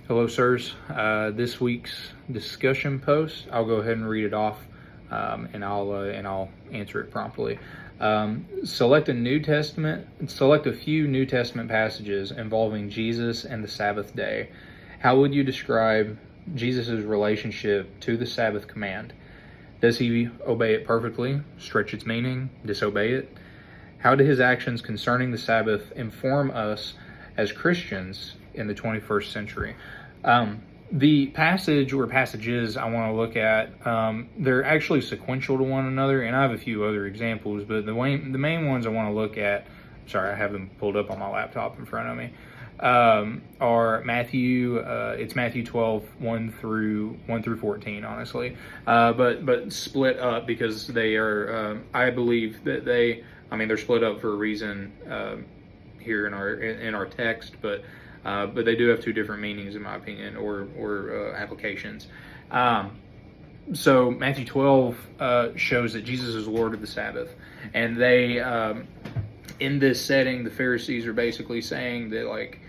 Hello, sirs. This week's discussion post, I'll go ahead and read it off, and I'll answer it promptly. Select a few New Testament passages involving Jesus and the Sabbath day. How would you describe Jesus' relationship to the Sabbath command? Does he obey it perfectly, stretch its meaning, disobey it? How do his actions concerning the Sabbath inform us as Christians in the 21st century? The passage or passages I want to look at, they're actually sequential to one another, and I have a few other examples, but the main ones I want to look at, sorry, I have them pulled up on my laptop in front of me, are Matthew, it's Matthew 12, 1 through 14, honestly, but split up because they are, I believe that they're split up for a reason, here in our text, but they do have two different meanings, in my opinion, or applications. So Matthew 12 shows that Jesus is Lord of the Sabbath, and they, in this setting, the Pharisees are basically saying that, like,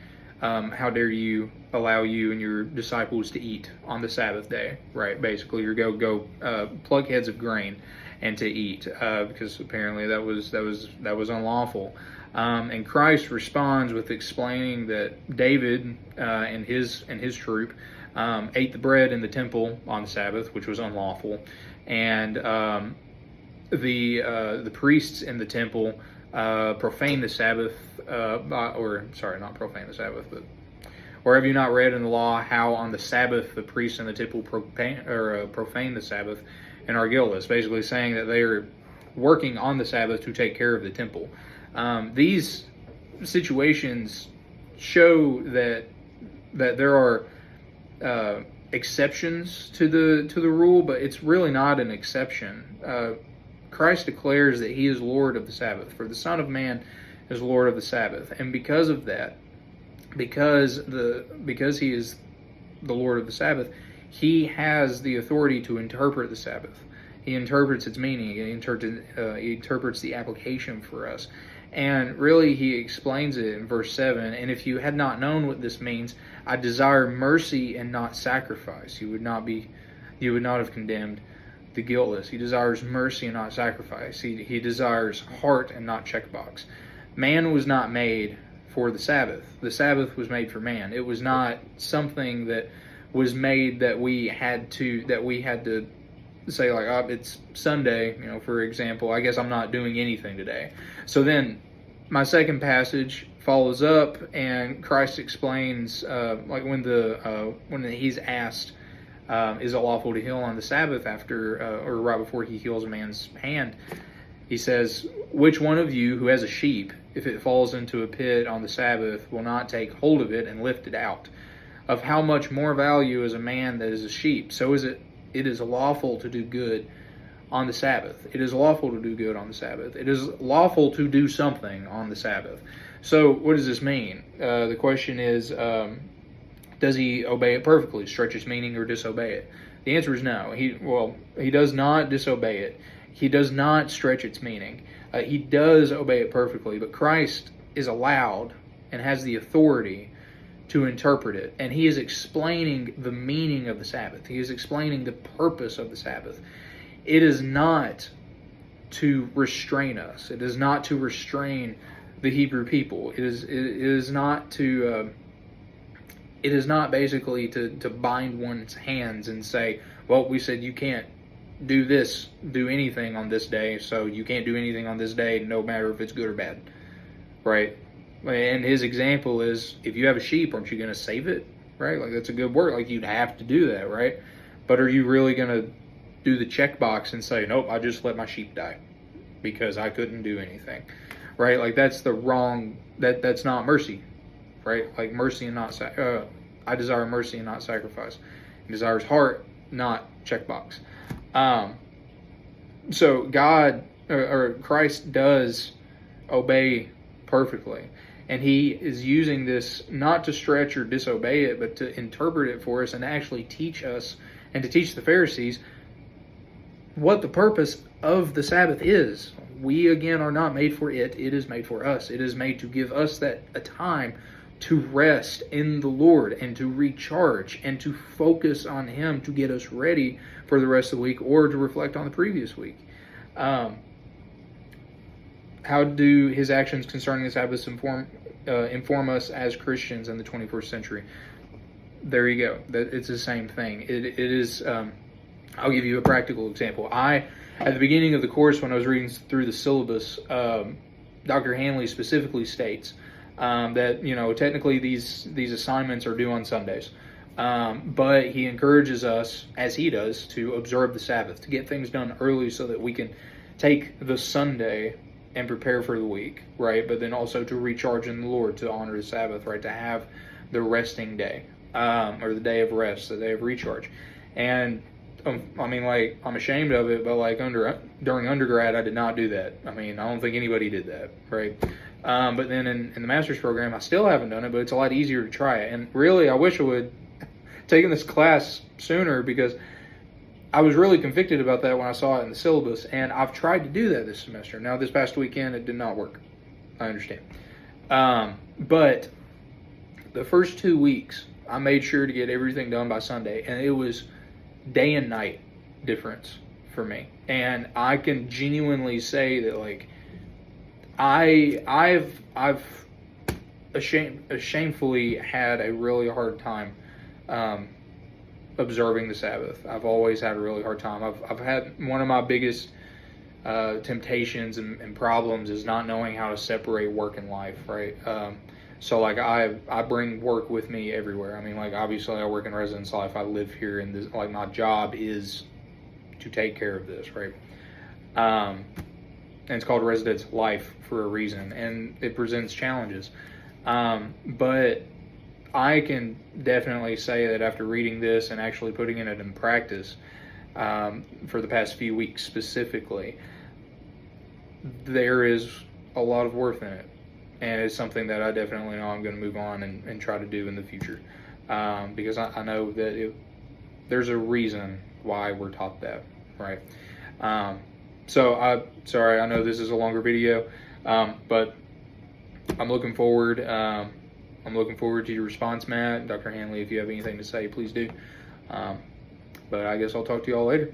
how dare you allow you and your disciples to eat on the Sabbath day, right? Basically, you go pluck heads of grain and to eat, because apparently that was unlawful. And Christ responds with explaining that David and his troop ate the bread in the temple on the Sabbath, which was unlawful, and the priests in the temple profaned the Sabbath, not profane the Sabbath, but or have you not read in the law how on the Sabbath the priests in the temple profane the Sabbath and are guiltless? Basically saying that they are working on the Sabbath to take care of the temple. These situations show that there are exceptions to the rule, but it's really not an exception. Christ declares that he is Lord of the Sabbath, for the Son of Man is Lord of the Sabbath, and because of that, because he is the Lord of the Sabbath, he has the authority to interpret the Sabbath. He interprets its meaning. He interprets the application for us. And really, he explains it in verse 7. And if you had not known what this means, I desire mercy and not sacrifice. You would not have condemned the guiltless. He desires mercy and not sacrifice. He desires heart and not checkbox. Man was not made for the Sabbath. The Sabbath was made for man. It was not something that was made that we had to say, like, oh, it's Sunday, for example, I guess I'm not doing anything today. So then my second passage follows up, and Christ explains, like when he's asked, is it lawful to heal on the Sabbath or right before he heals a man's hand? He says, which one of you who has a sheep, if it falls into a pit on the Sabbath, will not take hold of it and lift it out? Of how much more value is a man that is a sheep? So it is lawful to do good on the Sabbath. It is lawful to do good on the Sabbath. It is lawful to do something on the Sabbath. So what does this mean? The question is, does he obey it perfectly, stretch its meaning, or disobey it? The answer is no. He does not disobey it. He does not stretch its meaning. He does obey it perfectly, but Christ is allowed and has the authority to interpret it. And he is explaining the meaning of the Sabbath. He is explaining the purpose of the Sabbath. It is not to restrain us. It is not to restrain the Hebrew people. It is not basically to bind one's hands and say, well, we said you can't do anything on this day, so you can't do anything on this day, no matter if it's good or bad, right? And his example is, if you have a sheep, aren't you going to save it, right? Like, that's a good word. Like, you'd have to do that, right? But are you really going to do the checkbox and say, nope, I just let my sheep die because I couldn't do anything, right? Like, that's that's not mercy, right? Like, mercy and not I desire mercy and not sacrifice. He desires heart, not checkbox. So Christ does obey perfectly, and he is using this not to stretch or disobey it, but to interpret it for us and actually teach us and to teach the Pharisees what the purpose of the Sabbath is. We, again, are not made for it. It is made for us. It is made to give us a time to rest in the Lord and to recharge and to focus on Him to get us ready for the rest of the week or to reflect on the previous week. How do His actions concerning the Sabbath inform us as Christians in the 21st century? There you go. It's the same thing. It is. I'll give you a practical example. At the beginning of the course, when I was reading through the syllabus, Dr. Hanley specifically states that technically these assignments are due on Sundays, but he encourages us, as he does, to observe the Sabbath, to get things done early so that we can take the Sunday and prepare for the week, right? But then also to recharge in the Lord, to honor the Sabbath, right? To have the resting day, or the day of rest, the day of recharge. And I'm ashamed of it, but during undergrad, I did not do that. I don't think anybody did that, right? But then in the master's program, I still haven't done it, but it's a lot easier to try it. And really, I wish I would taken this class sooner, because I was really convicted about that when I saw it in the syllabus, and I've tried to do that this semester. Now, this past weekend, it did not work. I understand. But the first 2 weeks, I made sure to get everything done by Sunday, and it was day and night difference for me. And I can genuinely say that I've shamefully had a really hard time observing the Sabbath. I've always had a really hard time. I've had one of my biggest temptations and problems is not knowing how to separate work and life, right? So I bring work with me everywhere. Obviously I work in residence life. I live here, and this, my job is to take care of this, right? And it's called residence life for a reason, and it presents challenges. But I can definitely say that after reading this and actually putting it in practice for the past few weeks specifically, there is a lot of worth in it. And it's something that I definitely know I'm going to move on and try to do in the future. Because I know that there's a reason why we're taught that, right? Sorry, I know this is a longer video, but I'm looking forward. I'm looking forward to your response, Matt. Dr. Hanley, if you have anything to say, please do. But I guess I'll talk to you all later.